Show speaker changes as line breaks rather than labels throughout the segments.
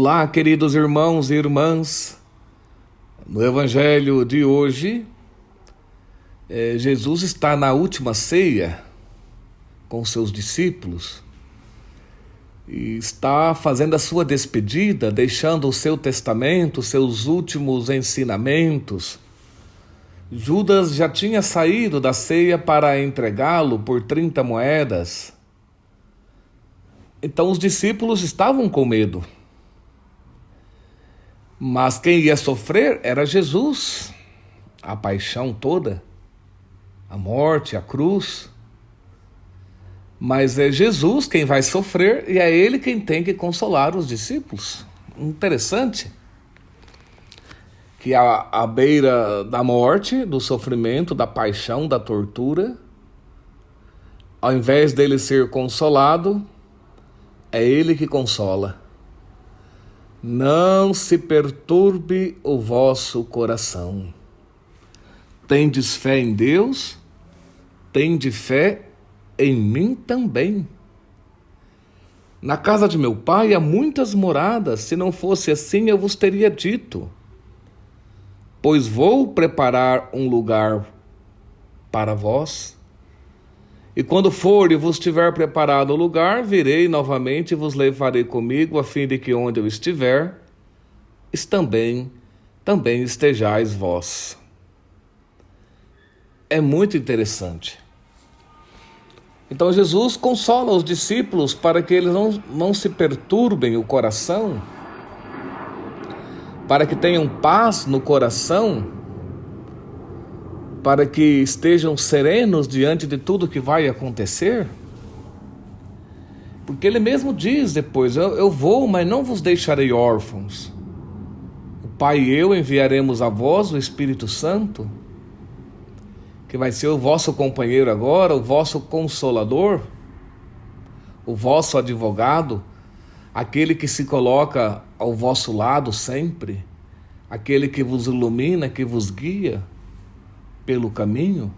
Olá, queridos irmãos e irmãs. No Evangelho de hoje, Jesus está na última ceia com seus discípulos e está fazendo a sua despedida, deixando o seu testamento, seus últimos ensinamentos. Judas já tinha saído da ceia para entregá-lo por 30 moedas. Então os discípulos estavam com medo. Mas quem ia sofrer era Jesus, a paixão toda, a morte, a cruz. Mas é Jesus quem vai sofrer e é Ele quem tem que consolar os discípulos. Interessante que à beira da morte, do sofrimento, da paixão, da tortura, ao invés dele ser consolado, é Ele que consola. Não se perturbe o vosso coração. Tendes fé em Deus, tende fé em mim também. Na casa de meu pai há muitas moradas, se não fosse assim eu vos teria dito. Pois vou preparar um lugar para vós. E quando for e vos tiver preparado o lugar, virei novamente e vos levarei comigo, a fim de que onde eu estiver, também estejais vós. É muito interessante. Então Jesus consola os discípulos para que eles não se perturbem o coração, para que tenham paz no coração, para que estejam serenos diante de tudo que vai acontecer. Porque ele mesmo diz depois, eu vou, mas não vos deixarei órfãos. O Pai e eu enviaremos a vós o Espírito Santo, que vai ser o vosso companheiro agora, o vosso consolador, o vosso advogado, aquele que se coloca ao vosso lado sempre, aquele que vos ilumina, que vos guia pelo caminho.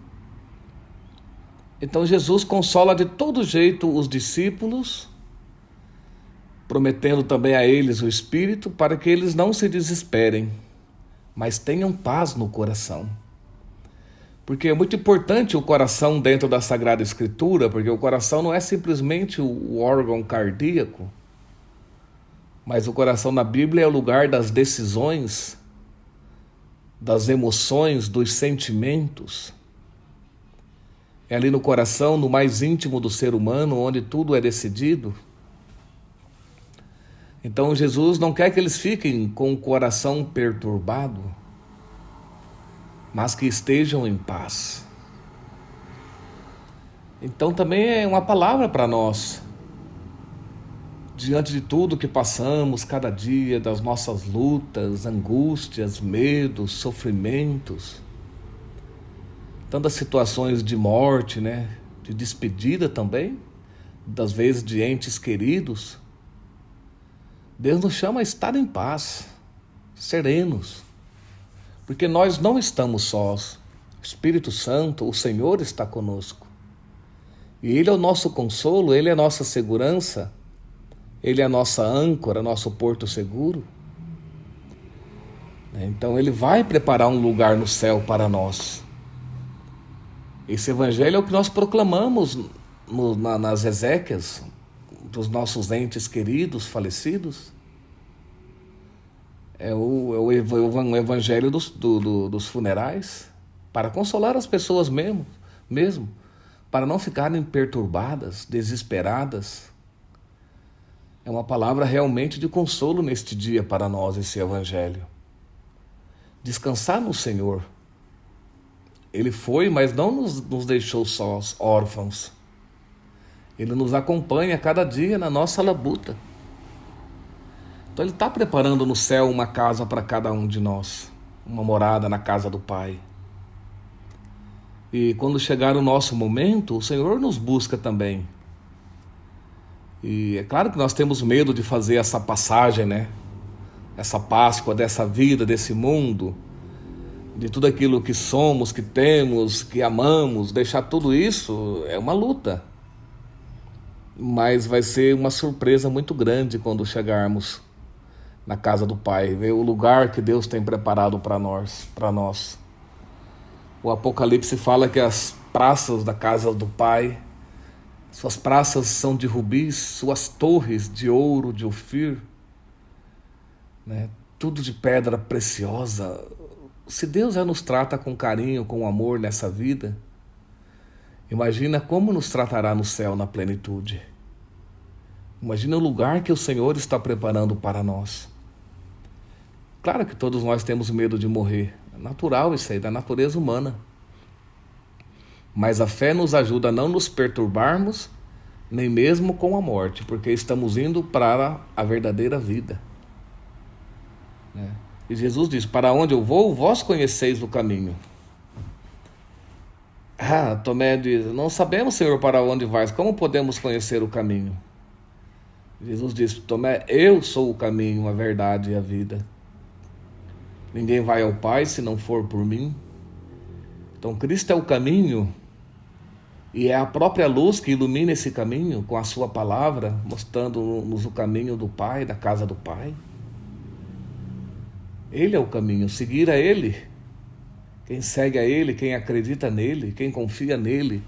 Então Jesus consola de todo jeito os discípulos, prometendo também a eles o Espírito, para que eles não se desesperem, mas tenham paz no coração. Porque é muito importante o coração dentro da Sagrada Escritura, porque o coração não é simplesmente o órgão cardíaco, mas o coração na Bíblia é o lugar das decisões, das emoções, dos sentimentos. É ali no coração, no mais íntimo do ser humano, onde tudo é decidido. Então Jesus não quer que eles fiquem com o coração perturbado, mas que estejam em paz. Então também é uma palavra para nós, diante de tudo que passamos cada dia, das nossas lutas, angústias, medos, sofrimentos, tantas situações de morte, de despedida também, das vezes de entes queridos. Deus nos chama a estar em paz, serenos, porque nós não estamos sós. O Espírito Santo, o Senhor está conosco. E Ele é o nosso consolo, Ele é a nossa segurança, Ele é a nossa âncora, nosso porto seguro. Então Ele vai preparar um lugar no céu para nós. Esse Evangelho é o que nós proclamamos nas exéquias dos nossos entes queridos, falecidos. É o Evangelho dos funerais, para consolar as pessoas mesmo, para não ficarem perturbadas, desesperadas. É uma palavra realmente de consolo neste dia para nós, esse Evangelho. Descansar no Senhor. Ele foi, mas não nos deixou sós, órfãos. Ele nos acompanha cada dia na nossa labuta. Então Ele está preparando no céu uma casa para cada um de nós, uma morada na casa do Pai. E quando chegar o nosso momento, o Senhor nos busca também. E é claro que nós temos medo de fazer essa passagem, essa Páscoa dessa vida, desse mundo, de tudo aquilo que somos, que temos, que amamos. Deixar tudo isso é uma luta. Mas vai ser uma surpresa muito grande quando chegarmos na casa do Pai, ver o lugar que Deus tem preparado para nós. O Apocalipse fala que as praças da casa do Pai, suas praças são de rubis, suas torres de ouro, de ofir, né? Tudo de pedra preciosa. Se Deus já nos trata com carinho, com amor nessa vida, imagina como nos tratará no céu na plenitude. Imagina o lugar que o Senhor está preparando para nós. Claro que todos nós temos medo de morrer. É natural isso aí, da natureza humana. Mas a fé nos ajuda a não nos perturbarmos, nem mesmo com a morte, porque estamos indo para a verdadeira vida. E Jesus diz: para onde eu vou, vós conheceis o caminho. Tomé diz: não sabemos, Senhor, para onde vais, como podemos conhecer o caminho? Jesus diz: Tomé, eu sou o caminho, a verdade e a vida. Ninguém vai ao Pai se não for por mim. Então Cristo é o caminho, e é a própria luz que ilumina esse caminho com a sua palavra, mostrando-nos o caminho do Pai, da casa do Pai. Ele é o caminho, seguir a Ele. Quem segue a Ele, quem acredita nele, quem confia nele,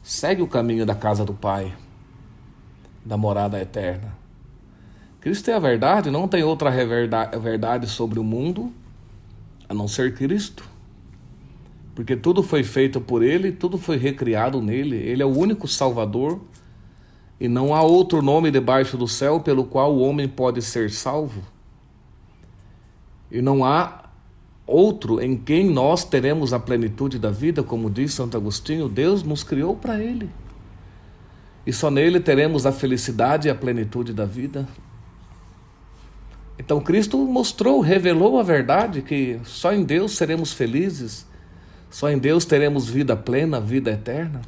segue o caminho da casa do Pai, da morada eterna. Cristo é a verdade, não tem outra verdade sobre o mundo a não ser Cristo. Porque tudo foi feito por Ele, tudo foi recriado nele. Ele é o único Salvador e não há outro nome debaixo do céu pelo qual o homem pode ser salvo. E não há outro em quem nós teremos a plenitude da vida, como diz Santo Agostinho. Deus nos criou para Ele. E só nele teremos a felicidade e a plenitude da vida. Então Cristo mostrou, revelou a verdade, que só em Deus seremos felizes, só em Deus teremos vida plena, vida eterna.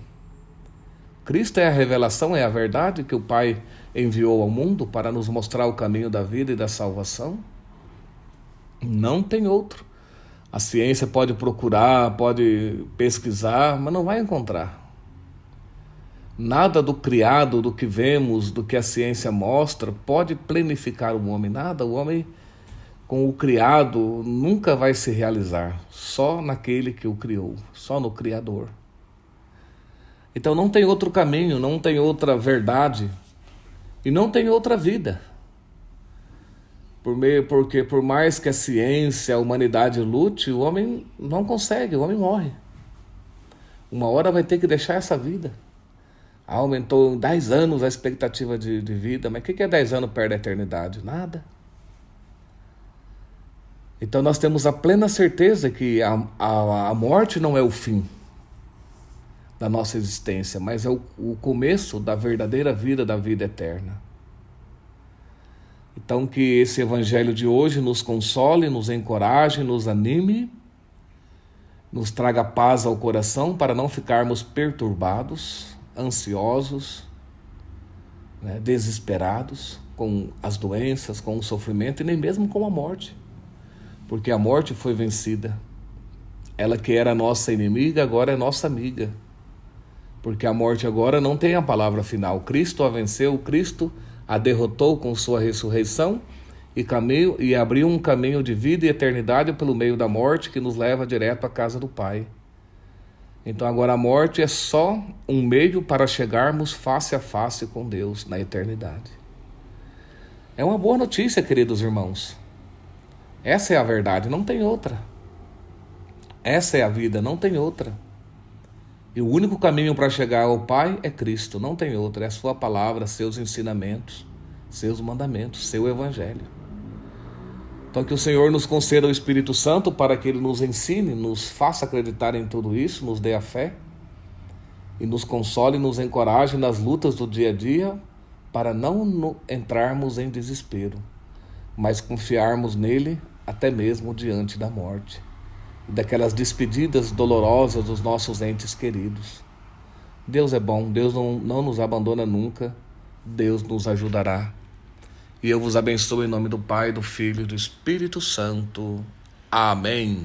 Cristo é a revelação, é a verdade que o Pai enviou ao mundo para nos mostrar o caminho da vida e da salvação. Não tem outro. A ciência pode procurar, pode pesquisar, mas não vai encontrar. Nada do criado, do que vemos, do que a ciência mostra, pode plenificar o homem. Nada, o homem com o criado nunca vai se realizar. Só naquele que o criou, só no Criador. Então não tem outro caminho, não tem outra verdade e não tem outra vida. Porque por mais que a ciência, a humanidade lute, o homem não consegue, o homem morre. Uma hora vai ter que deixar essa vida. Aumentou em 10 anos a expectativa de vida, mas o que é 10 anos perto da eternidade? Nada. Então nós temos a plena certeza que a morte não é o fim da nossa existência, mas é o começo da verdadeira vida, da vida eterna. Então que esse evangelho de hoje nos console, nos encoraje, nos anime, nos traga paz ao coração para não ficarmos perturbados, ansiosos, desesperados com as doenças, com o sofrimento e nem mesmo com a morte. Porque a morte foi vencida. Ela que era nossa inimiga, agora é nossa amiga. Porque a morte agora não tem a palavra final. Cristo a venceu, Cristo a derrotou com sua ressurreição e abriu um caminho de vida e eternidade pelo meio da morte que nos leva direto à casa do Pai. Então agora a morte é só um meio para chegarmos face a face com Deus na eternidade. É uma boa notícia, queridos irmãos. Essa é a verdade, não tem outra. Essa é a vida, não tem outra. E o único caminho para chegar ao Pai é Cristo, não tem outro. É a sua palavra, seus ensinamentos, seus mandamentos, seu evangelho. Então que o Senhor nos conceda o Espírito Santo para que Ele nos ensine, nos faça acreditar em tudo isso, nos dê a fé e nos console e nos encoraje nas lutas do dia a dia para não entrarmos em desespero, mas confiarmos nele até mesmo diante da morte. Daquelas despedidas dolorosas dos nossos entes queridos. Deus é bom, Deus não nos abandona nunca, Deus nos ajudará. E eu vos abençoo em nome do Pai, do Filho e do Espírito Santo. Amém.